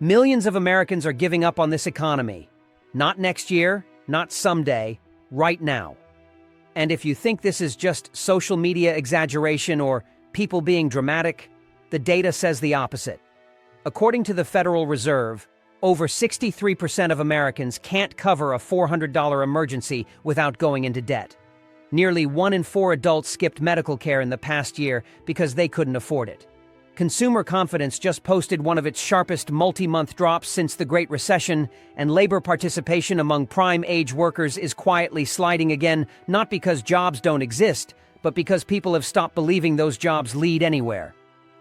Millions of Americans are giving up on this economy. Not next year, not someday, right now. And if you think this is just social media exaggeration or people being dramatic, the data says the opposite. According to the Federal Reserve, over 63% of Americans can't cover a $400 emergency without going into debt. Nearly 1 in 4 adults skipped medical care in the past year because they couldn't afford it. Consumer confidence just posted one of its sharpest multi-month drops since the Great Recession, and labor participation among prime-age workers is quietly sliding again, not because jobs don't exist, but because people have stopped believing those jobs lead anywhere.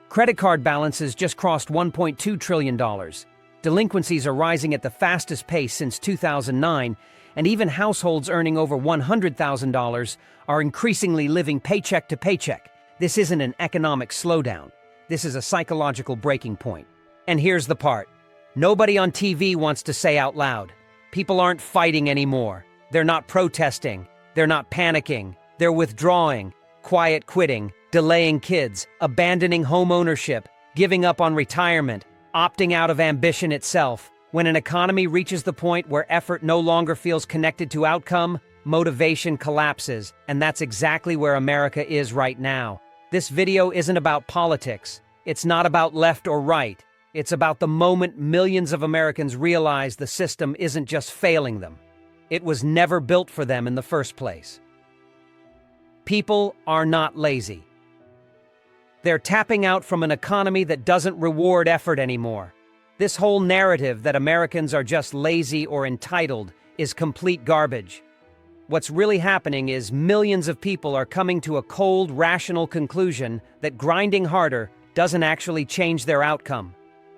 Credit card balances just crossed $1.2 trillion. Delinquencies are rising at the fastest pace since 2009, and even households earning over $100,000 are increasingly living paycheck to paycheck. This isn't an economic slowdown. This is a psychological breaking point. And here's the part. Nobody on TV wants to say out loud. People aren't fighting anymore. They're not protesting. They're not panicking. They're withdrawing, quiet quitting, delaying kids, abandoning home ownership, giving up on retirement, opting out of ambition itself. When an economy reaches the point where effort no longer feels connected to outcome, motivation collapses, and that's exactly where America is right now. This video isn't about politics. It's not about left or right. It's about the moment millions of Americans realize the system isn't just failing them. It was never built for them in the first place. People are not lazy. They're tapping out from an economy that doesn't reward effort anymore. This whole narrative that Americans are just lazy or entitled is complete garbage. What's really happening is millions of people are coming to a cold, rational conclusion that grinding harder doesn't actually change their outcome.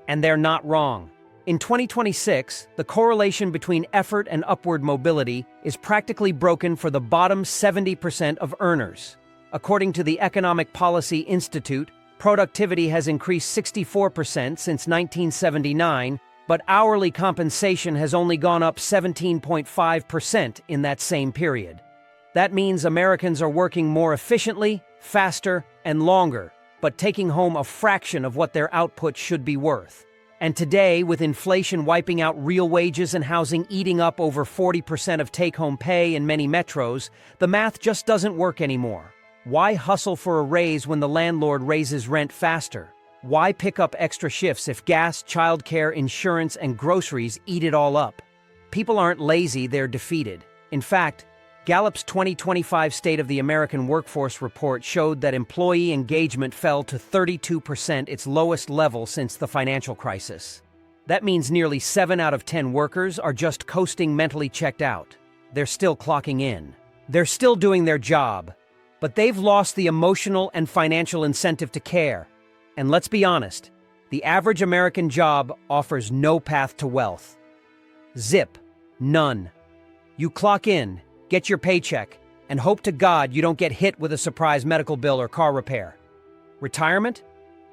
And they're not wrong. In 2026, the correlation between effort and upward mobility is practically broken for the bottom 70% of earners. According to the Economic Policy Institute, productivity has increased 64% since 1979, but hourly compensation has only gone up 17.5% in that same period. That means Americans are working more efficiently, faster, and longer, but taking home a fraction of what their output should be worth. And today, with inflation wiping out real wages and housing eating up over 40% of take-home pay in many metros, the math just doesn't work anymore. Why hustle for a raise when the landlord raises rent faster? Why pick up extra shifts if gas, childcare, insurance, and groceries eat it all up? People aren't lazy, they're defeated. In fact, Gallup's 2025 State of the American Workforce report showed that employee engagement fell to 32%, its lowest level since the financial crisis. That means nearly 7 out of 10 workers are just coasting, mentally checked out. They're still clocking in. They're still doing their job, but they've lost the emotional and financial incentive to care. And let's be honest, the average American job offers no path to wealth. Zip, none. You clock in, get your paycheck, and hope to God you don't get hit with a surprise medical bill or car repair. Retirement?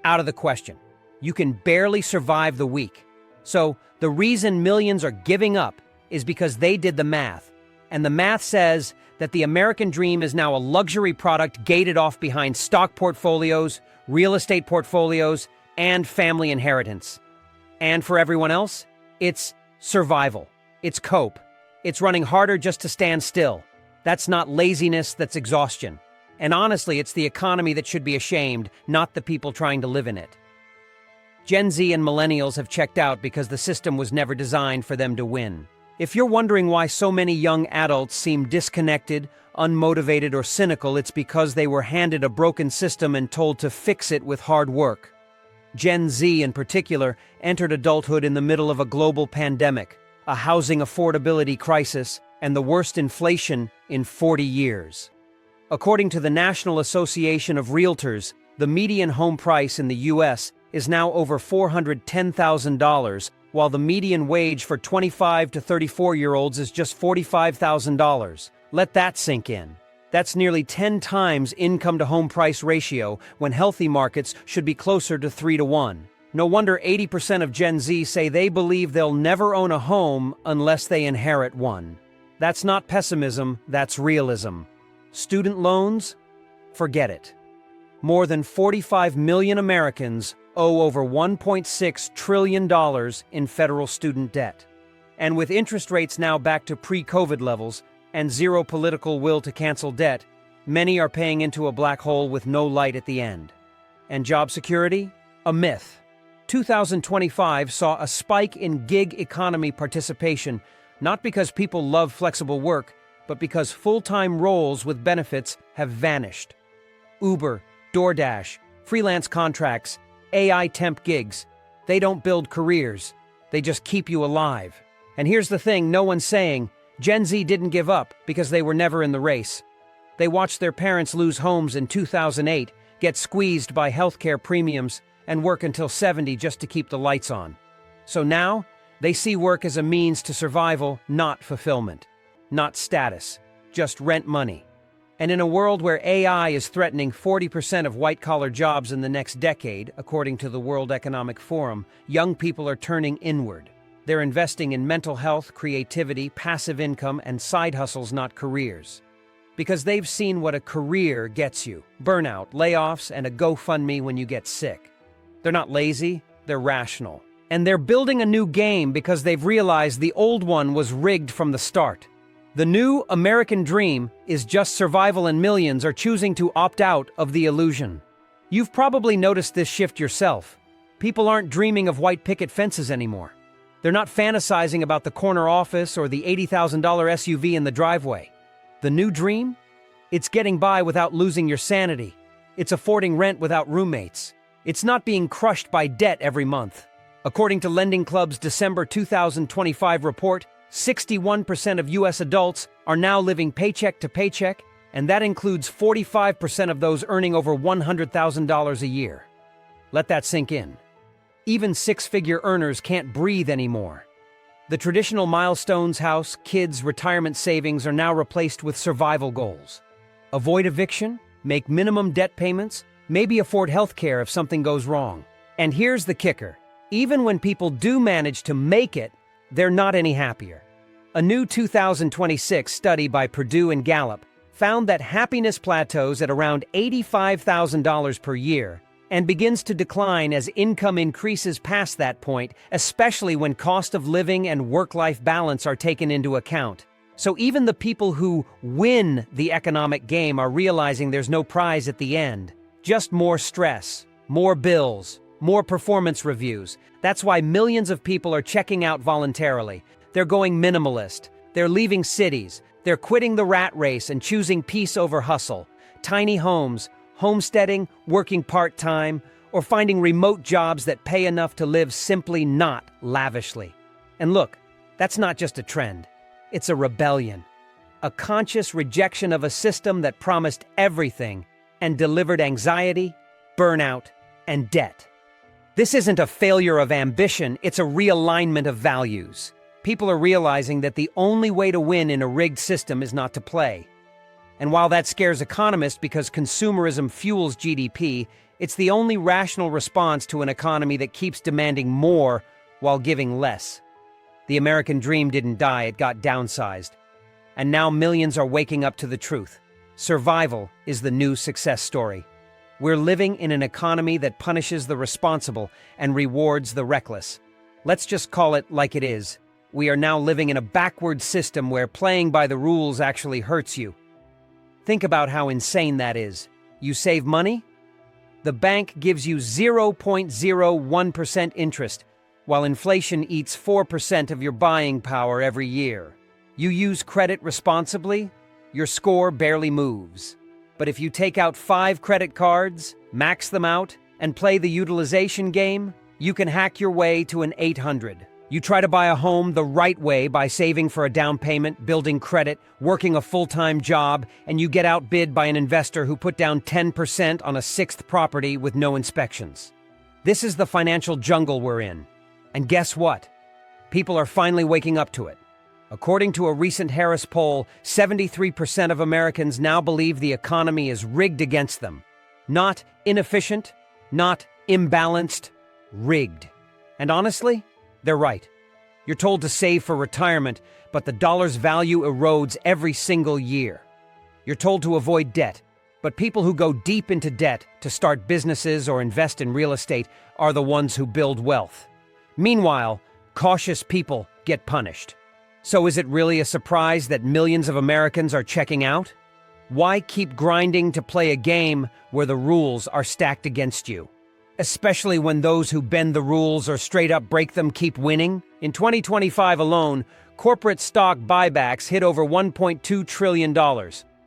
Out of the question. You can barely survive the week. So the reason millions are giving up is because they did the math. And the math says that the American dream is now a luxury product gated off behind stock portfolios, real estate portfolios, and family inheritance. And for everyone else, it's survival. It's cope. It's running harder just to stand still. That's not laziness, that's exhaustion. And honestly, it's the economy that should be ashamed, not the people trying to live in it. Gen Z and millennials have checked out because the system was never designed for them to win. If you're wondering why so many young adults seem disconnected, unmotivated, or cynical, it's because they were handed a broken system and told to fix it with hard work. Gen Z, in particular, entered adulthood in the middle of a global pandemic, a housing affordability crisis, and the worst inflation in 40 years. According to the National Association of Realtors, the median home price in the U.S. is now over $410,000, while the median wage for 25 to 34-year-olds is just $45,000. Let that sink in. That's nearly 10 times income-to-home price ratio when healthy markets should be closer to 3 to 1. No wonder 80% of Gen Z say they believe they'll never own a home unless they inherit one. That's not pessimism, that's realism. Student loans? Forget it. More than 45 million Americans owe over $1.6 trillion in federal student debt. And with interest rates now back to pre-COVID levels and zero political will to cancel debt, many are paying into a black hole with no light at the end. And job security? A myth. 2025 saw a spike in gig economy participation, not because people love flexible work, but because full-time roles with benefits have vanished. Uber, DoorDash, freelance contracts, AI temp gigs, they don't build careers, they just keep you alive. And here's the thing no one's saying, Gen Z didn't give up because they were never in the race. They watched their parents lose homes in 2008, get squeezed by healthcare premiums, and work until 70 just to keep the lights on. So now, they see work as a means to survival, not fulfillment. Not status, just rent money. And in a world where AI is threatening 40% of white-collar jobs in the next decade, according to the World Economic Forum, young people are turning inward. They're investing in mental health, creativity, passive income, and side hustles, not careers. Because they've seen what a career gets you: burnout, layoffs, and a GoFundMe when you get sick. They're not lazy, they're rational. And they're building a new game because they've realized the old one was rigged from the start. The new American dream is just survival, and millions are choosing to opt out of the illusion. You've probably noticed this shift yourself. People aren't dreaming of white picket fences anymore. They're not fantasizing about the corner office or the $80,000 SUV in the driveway. The new dream? It's getting by without losing your sanity. It's affording rent without roommates. It's not being crushed by debt every month. According to Lending Club's December 2025 report, 61% of U.S. adults are now living paycheck to paycheck, and that includes 45% of those earning over $100,000 a year. Let that sink in. Even six-figure earners can't breathe anymore. The traditional milestones: house, kids, retirement savings, are now replaced with survival goals. Avoid eviction, make minimum debt payments, maybe afford health care if something goes wrong. And here's the kicker. Even when people do manage to make it, they're not any happier. A new 2026 study by Purdue and Gallup found that happiness plateaus at around $85,000 per year and begins to decline as income increases past that point, especially when cost of living and work-life balance are taken into account. So even the people who win the economic game are realizing there's no prize at the end. Just more stress, more bills, more performance reviews. That's why millions of people are checking out voluntarily. They're going minimalist. They're leaving cities. They're quitting the rat race and choosing peace over hustle. Tiny homes, homesteading, working part-time, or finding remote jobs that pay enough to live simply, not lavishly. And look, that's not just a trend. It's a rebellion. A conscious rejection of a system that promised everything and delivered anxiety, burnout, and debt. This isn't a failure of ambition, it's a realignment of values. People are realizing that the only way to win in a rigged system is not to play. And while that scares economists because consumerism fuels GDP, it's the only rational response to an economy that keeps demanding more while giving less. The American dream didn't die, it got downsized. And now millions are waking up to the truth. Survival is the new success story. We're living in an economy that punishes the responsible and rewards the reckless. Let's just call it like it is. We are now living in a backward system where playing by the rules actually hurts you. Think about how insane that is. You save money? The bank gives you 0.01% interest, while inflation eats 4% of your buying power every year. You use credit responsibly? Your score barely moves. But if you take out 5 credit cards, max them out, and play the utilization game, you can hack your way to an 800. You try to buy a home the right way by saving for a down payment, building credit, working a full-time job, and you get outbid by an investor who put down 10% on a 6th property with no inspections. This is the financial jungle we're in. And guess what? People are finally waking up to it. According to a recent Harris poll, 73% of Americans now believe the economy is rigged against them. Not inefficient, not imbalanced, rigged. And honestly, they're right. You're told to save for retirement, but the dollar's value erodes every single year. You're told to avoid debt, But people who go deep into debt to start businesses or invest in real estate are the ones who build wealth. Meanwhile, cautious people get punished. So is it really a surprise that millions of Americans are checking out? Why keep grinding to play a game where the rules are stacked against you? Especially when those who bend the rules or straight up break them keep winning? In 2025 alone, corporate stock buybacks hit over $1.2 trillion,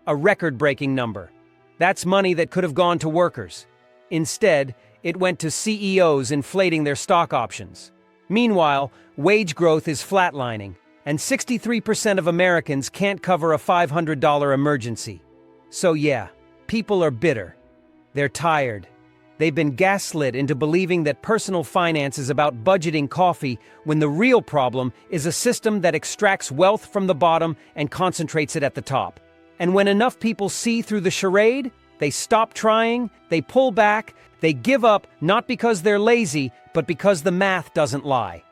a record-breaking number. That's money that could have gone to workers. Instead, it went to CEOs inflating their stock options. Meanwhile, wage growth is flatlining, and 63% of Americans can't cover a $500 emergency. So yeah, people are bitter. They're tired. They've been gaslit into believing that personal finance is about budgeting coffee when the real problem is a system that extracts wealth from the bottom and concentrates it at the top. And when enough people see through the charade, they stop trying, they pull back, they give up not because they're lazy, but because the math doesn't lie.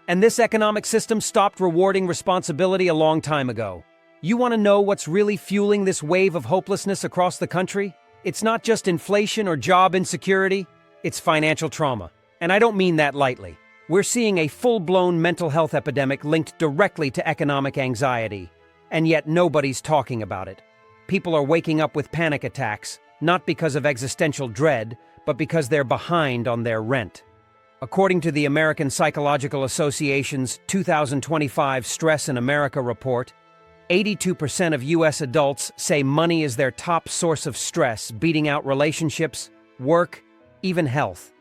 And this economic system stopped rewarding responsibility a long time ago. You want to know what's really fueling this wave of hopelessness across the country? It's not just inflation or job insecurity, it's financial trauma. And I don't mean that lightly. We're seeing a full-blown mental health epidemic linked directly to economic anxiety. And yet nobody's talking about it. People are waking up with panic attacks, not because of existential dread, but because they're behind on their rent. According to the American Psychological Association's 2025 Stress in America report, 82% of U.S. adults say money is their top source of stress, beating out relationships, work, even health.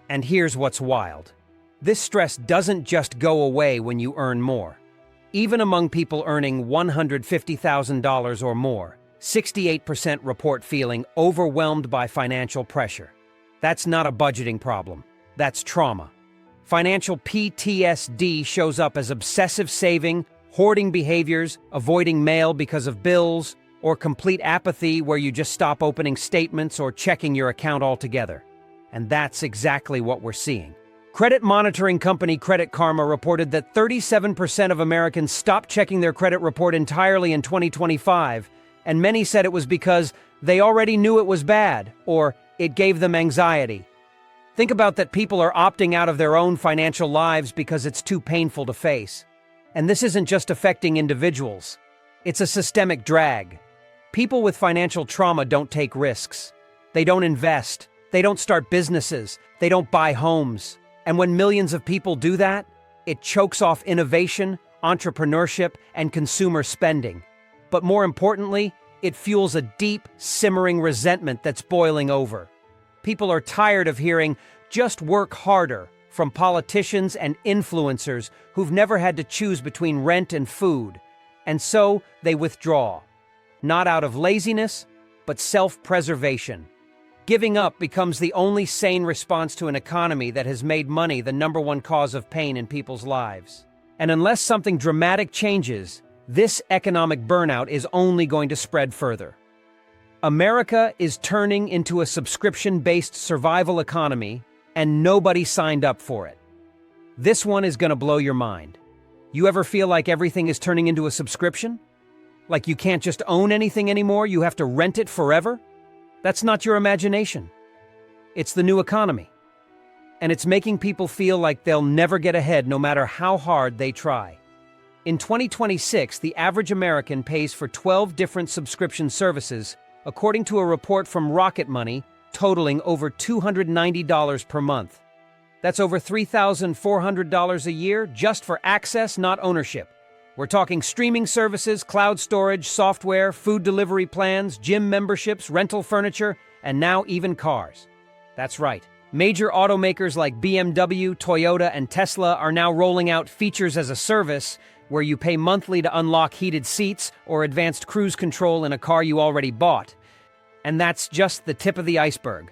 And here's what's wild. This stress doesn't just go away when you earn more. Even among people earning $150,000 or more, 68% report feeling overwhelmed by financial pressure. That's not a budgeting problem. That's trauma. Financial PTSD shows up as obsessive saving, hoarding behaviors, avoiding mail because of bills, or complete apathy where you just stop opening statements or checking your account altogether. And that's exactly what we're seeing. Credit monitoring company Credit Karma reported that 37% of Americans stopped checking their credit report entirely in 2025, and many said it was because they already knew it was bad, or it gave them anxiety. Think about that people are opting out of their own financial lives because it's too painful to face. And this isn't just affecting individuals. It's a systemic drag. People with financial trauma don't take risks. They don't invest. They don't start businesses. They don't buy homes. And when millions of people do that, it chokes off innovation, entrepreneurship, and consumer spending. But more importantly, it fuels a deep, simmering resentment that's boiling over. People are tired of hearing, "just work harder," from politicians and influencers who've never had to choose between rent and food. And so they withdraw. Not out of laziness, but self-preservation. Giving up becomes the only sane response to an economy that has made money the number one cause of pain in people's lives. And unless something dramatic changes, this economic burnout is only going to spread further. America is turning into a subscription-based survival economy, and nobody signed up for it. This one is going to blow your mind. You ever feel like everything is turning into a subscription? Like you can't just own anything anymore, you have to rent it forever? That's not your imagination. It's the new economy. And it's making people feel like they'll never get ahead no matter how hard they try. In 2026, the average American pays for 12 different subscription services, according to a report from Rocket Money, totaling over $290 per month. That's over $3,400 a year just for access, not ownership. We're talking streaming services, cloud storage, software, food delivery plans, gym memberships, rental furniture, and now even cars. That's right. Major automakers like BMW, Toyota, and Tesla are now rolling out features as a service where you pay monthly to unlock heated seats or advanced cruise control in a car you already bought. And that's just the tip of the iceberg.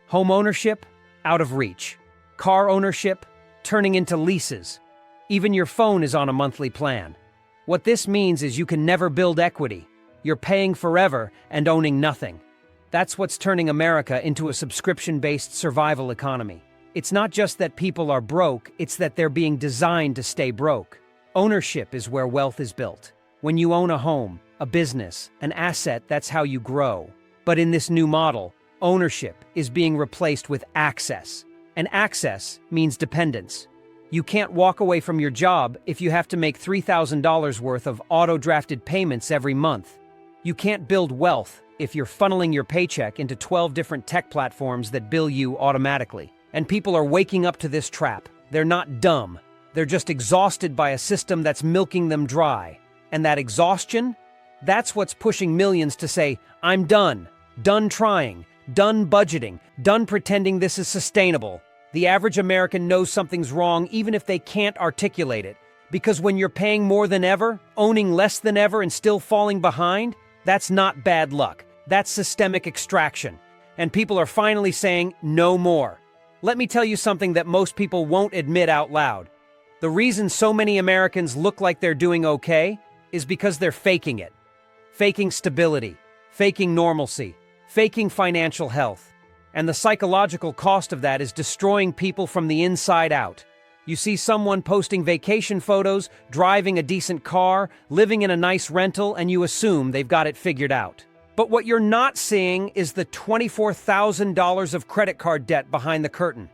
Home ownership, out of reach. Car ownership, turning into leases. Even your phone is on a monthly plan. What this means is you can never build equity. You're paying forever and owning nothing. That's what's turning America into a subscription-based survival economy. It's not just that people are broke, it's that they're being designed to stay broke. Ownership is where wealth is built. When you own a home, a business, an asset, that's how you grow. But in this new model, ownership is being replaced with access. And access means dependence. You can't walk away from your job if you have to make $3,000 worth of auto-drafted payments every month. You can't build wealth if you're funneling your paycheck into 12 different tech platforms that bill you automatically. And people are waking up to this trap. They're not dumb. They're just exhausted by a system that's milking them dry. And that exhaustion? That's what's pushing millions to say, I'm done. Done trying. Done budgeting. Done pretending this is sustainable. The average American knows something's wrong even if they can't articulate it. Because when you're paying more than ever, owning less than ever, and still falling behind, that's not bad luck. That's systemic extraction. And people are finally saying, no more. Let me tell you something that most people won't admit out loud. The reason so many Americans look like they're doing okay is because they're faking it. Faking stability, faking normalcy, faking financial health. And the psychological cost of that is destroying people from the inside out. You see someone posting vacation photos, driving a decent car, living in a nice rental, and you assume they've got it figured out. But what you're not seeing is the $24,000 of credit card debt behind the curtain.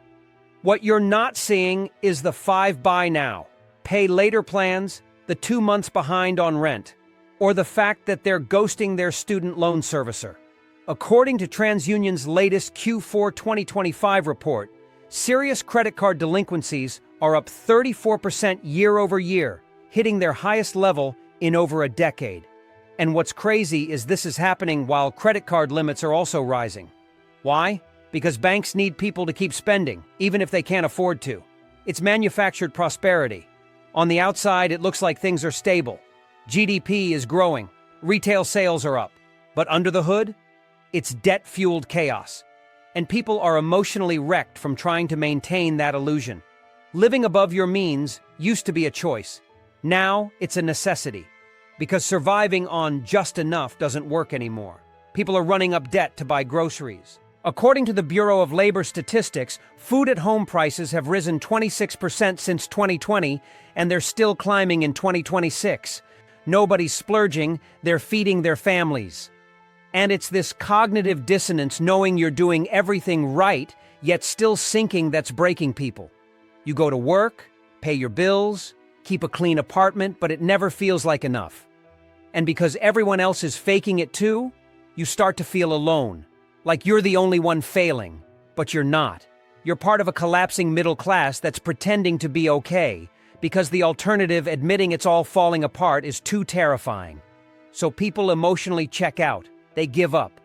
What you're not seeing is the 5 buy now, pay later plans, the 2 months behind on rent, or the fact that they're ghosting their student loan servicer. According to TransUnion's latest Q4 2025 report, serious credit card delinquencies are up 34% year over year, hitting their highest level in over a decade. And what's crazy is this is happening while credit card limits are also rising. Why? Because banks need people to keep spending, even if they can't afford to. It's manufactured prosperity. On the outside, it looks like things are stable. GDP is growing. Retail sales are up. But under the hood, it's debt-fueled chaos. And people are emotionally wrecked from trying to maintain that illusion. Living above your means used to be a choice. Now, it's a necessity. Because surviving on just enough doesn't work anymore. People are running up debt to buy groceries. According to the Bureau of Labor Statistics, food-at-home prices have risen 26% since 2020, and they're still climbing in 2026. Nobody's splurging, they're feeding their families. And it's this cognitive dissonance knowing you're doing everything right, yet still sinking that's breaking people. You go to work, pay your bills, keep a clean apartment, but it never feels like enough. And because everyone else is faking it too, you start to feel alone. Like you're the only one failing, but you're not. You're part of a collapsing middle class that's pretending to be okay, because the alternative, admitting it's all falling apart, is too terrifying. So people emotionally check out. They give up.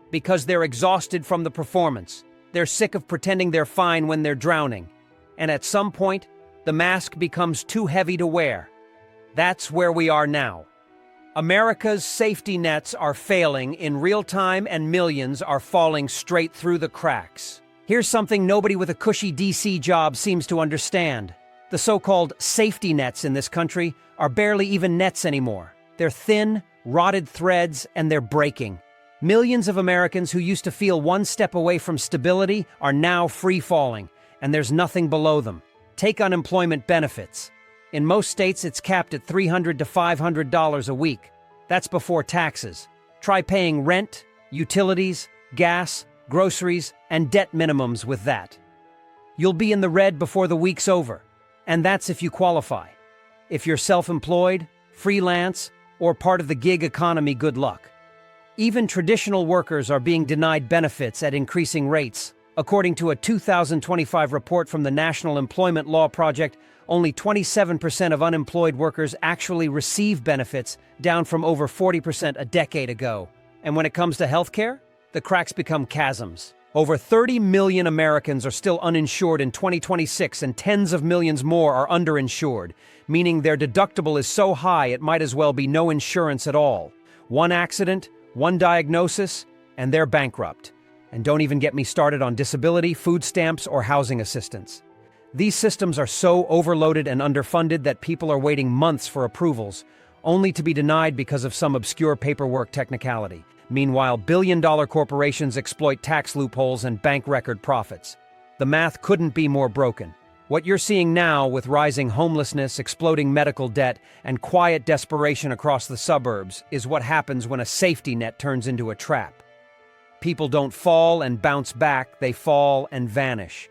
Because they're exhausted from the performance. They're sick of pretending they're fine when they're drowning. And at some point, the mask becomes too heavy to wear. That's where we are now. America's safety nets are failing in real time and millions are falling straight through the cracks. Here's something nobody with a cushy DC job seems to understand. The so-called safety nets in this country are barely even nets anymore. They're thin, rotted threads, and they're breaking. Millions of Americans who used to feel one step away from stability are now free-falling, and there's nothing below them. Take unemployment benefits. In most states, it's capped at $300 to $500 a week. That's before taxes. Try paying rent, utilities, gas, groceries, and debt minimums with that. You'll be in the red before the week's over. And that's if you qualify. If you're self-employed, freelance, or part of the gig economy, good luck. Even traditional workers are being denied benefits at increasing rates. According to a 2025 report from the National Employment Law Project, only 27% of unemployed workers actually receive benefits, down from over 40% a decade ago. And when it comes to healthcare, the cracks become chasms. Over 30 million Americans are still uninsured in 2026, and tens of millions more are underinsured, meaning their deductible is so high it might as well be no insurance at all. One accident, one diagnosis, and they're bankrupt. And don't even get me started on disability, food stamps, or housing assistance. These systems are so overloaded and underfunded that people are waiting months for approvals, only to be denied because of some obscure paperwork technicality. Meanwhile, billion-dollar corporations exploit tax loopholes and bank record profits. The math couldn't be more broken. What you're seeing now with rising homelessness, exploding medical debt, and quiet desperation across the suburbs is what happens when a safety net turns into a trap. People don't fall and bounce back, they fall and vanish.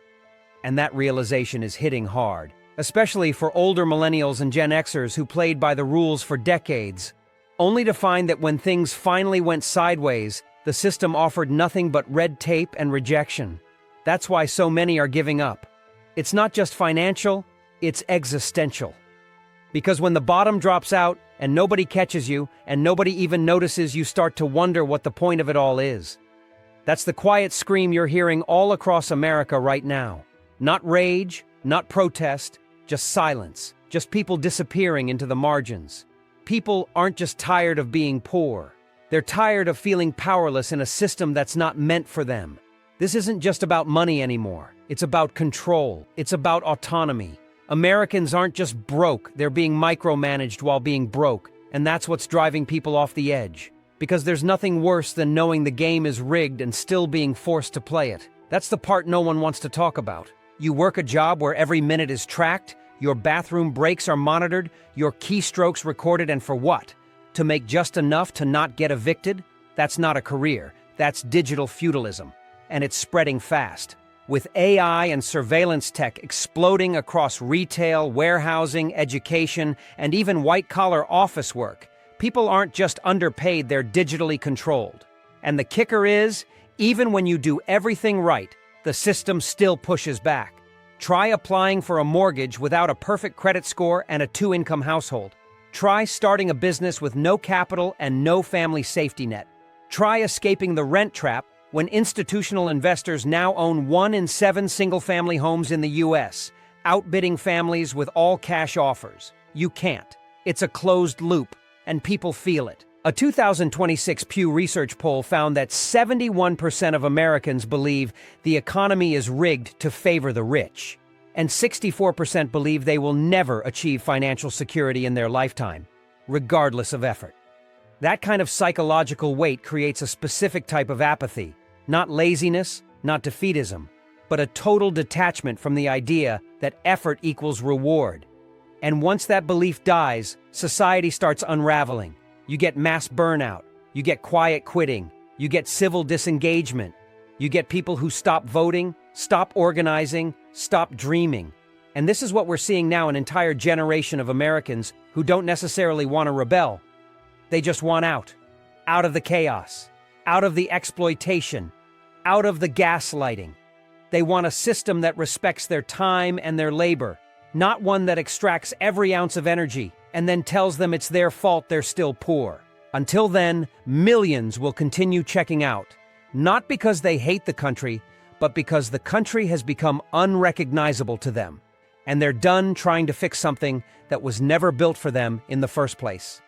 And that realization is hitting hard, especially for older millennials and Gen Xers who played by the rules for decades, only to find that when things finally went sideways, the system offered nothing but red tape and rejection. That's why so many are giving up. It's not just financial, it's existential. Because when the bottom drops out and nobody catches you and nobody even notices, you start to wonder what the point of it all is. That's the quiet scream you're hearing all across America right now. Not rage, not protest, just silence, just people disappearing into the margins. People aren't just tired of being poor. They're tired of feeling powerless in a system that's not meant for them. This isn't just about money anymore. It's about control. It's about autonomy. Americans aren't just broke, they're being micromanaged while being broke, and that's what's driving people off the edge. Because there's nothing worse than knowing the game is rigged and still being forced to play it. That's the part no one wants to talk about. You work a job where every minute is tracked, your bathroom breaks are monitored, your keystrokes recorded, and for what? To make just enough to not get evicted? That's not a career, that's digital feudalism. And it's spreading fast. With AI and surveillance tech exploding across retail, warehousing, education, and even white-collar office work, people aren't just underpaid, they're digitally controlled. And the kicker is, even when you do everything right, the system still pushes back. Try applying for a mortgage without a perfect credit score and a 2-income household. Try starting a business with no capital and no family safety net. Try escaping the rent trap when institutional investors now own 1 in 7 single-family homes in the U.S., outbidding families with all-cash offers. You can't. It's a closed loop, and people feel it. A 2026 Pew Research poll found that 71% of Americans believe the economy is rigged to favor the rich, and 64% believe they will never achieve financial security in their lifetime, regardless of effort. That kind of psychological weight creates a specific type of apathy, not laziness, not defeatism, but a total detachment from the idea that effort equals reward. And once that belief dies, society starts unraveling. You get mass burnout, you get quiet quitting, you get civil disengagement, you get people who stop voting, stop organizing, stop dreaming. And this is what we're seeing now: an entire generation of Americans who don't necessarily want to rebel. They just want out of the chaos, out of the exploitation, out of the gaslighting. They want a system that respects their time and their labor, not one that extracts every ounce of energy and then tells them it's their fault they're still poor. Until then, millions will continue checking out, not because they hate the country, but because the country has become unrecognizable to them, and they're done trying to fix something that was never built for them in the first place.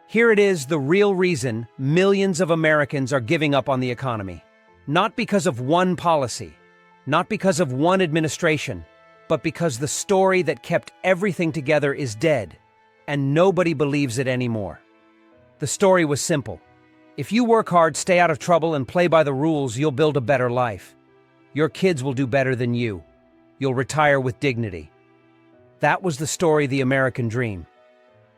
Here it is, the real reason millions of Americans are giving up on the economy. Not because of one policy, not because of one administration, but because the story that kept everything together is dead, and nobody believes it anymore. The story was simple. If you work hard, stay out of trouble, and play by the rules, you'll build a better life. Your kids will do better than you. You'll retire with dignity. That was the story, the American dream.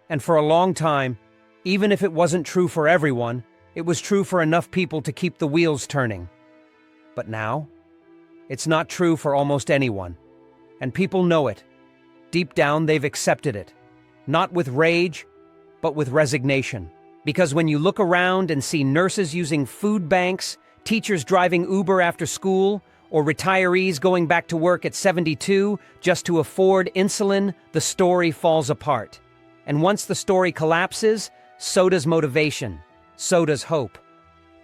And for a long time, even if it wasn't true for everyone, it was true for enough people to keep the wheels turning. But now, it's not true for almost anyone. And people know it. Deep down, they've accepted it. Not with rage, but with resignation. Because when you look around and see nurses using food banks, teachers driving Uber after school, or retirees going back to work at 72 just to afford insulin, the story falls apart. And once the story collapses, so does motivation, so does hope.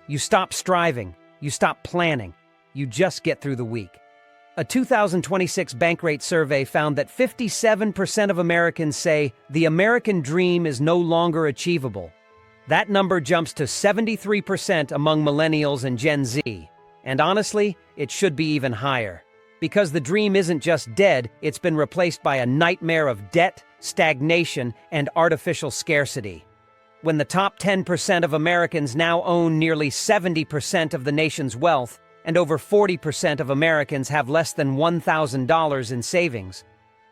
You stop striving, you stop planning, you just get through the week. A 2026 Bankrate survey found that 57% of Americans say the American dream is no longer achievable. That number jumps to 73% among millennials and Gen Z. And honestly, it should be even higher. Because the dream isn't just dead, it's been replaced by a nightmare of debt, stagnation, and artificial scarcity. When the top 10% of Americans now own nearly 70% of the nation's wealth, and over 40% of Americans have less than $1,000 in savings,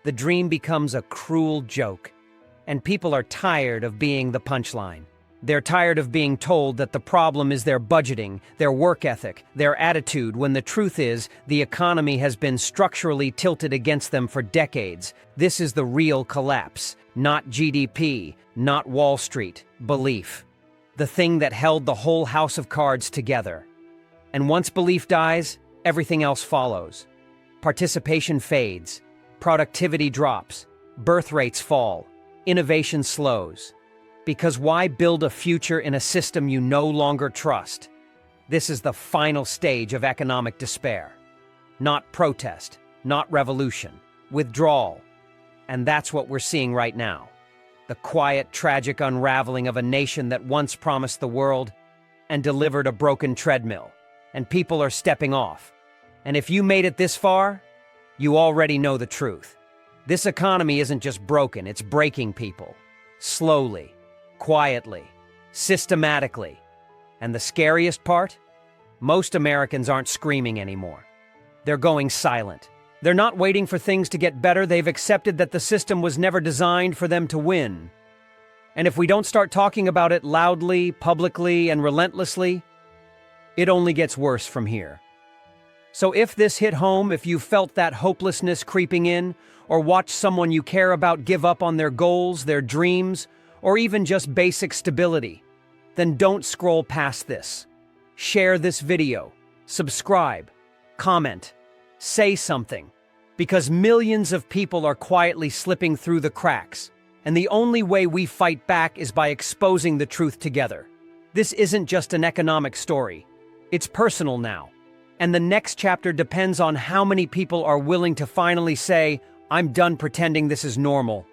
the dream becomes a cruel joke. And people are tired of being the punchline. They're tired of being told that the problem is their budgeting, their work ethic, their attitude, when the truth is, the economy has been structurally tilted against them for decades. This is the real collapse, not GDP, not Wall Street, belief. The thing that held the whole house of cards together. And once belief dies, everything else follows. Participation fades, productivity drops, birth rates fall, innovation slows. Because why build a future in a system you no longer trust? This is the final stage of economic despair. Not protest, not revolution, withdrawal. And that's what we're seeing right now. The quiet, tragic unraveling of a nation that once promised the world and delivered a broken treadmill. And people are stepping off. And if you made it this far, you already know the truth. This economy isn't just broken, it's breaking people. Slowly. Quietly, systematically. And the scariest part? Most Americans aren't screaming anymore. They're going silent. They're not waiting for things to get better, they've accepted that the system was never designed for them to win. And if we don't start talking about it loudly, publicly, and relentlessly, it only gets worse from here. So if this hit home, if you felt that hopelessness creeping in, or watched someone you care about give up on their goals, their dreams, or even just basic stability, then don't scroll past this. Share this video, subscribe, comment, say something, because millions of people are quietly slipping through the cracks, and the only way we fight back is by exposing the truth together. This isn't just an economic story, it's personal now, and the next chapter depends on how many people are willing to finally say, "I'm done pretending this is normal."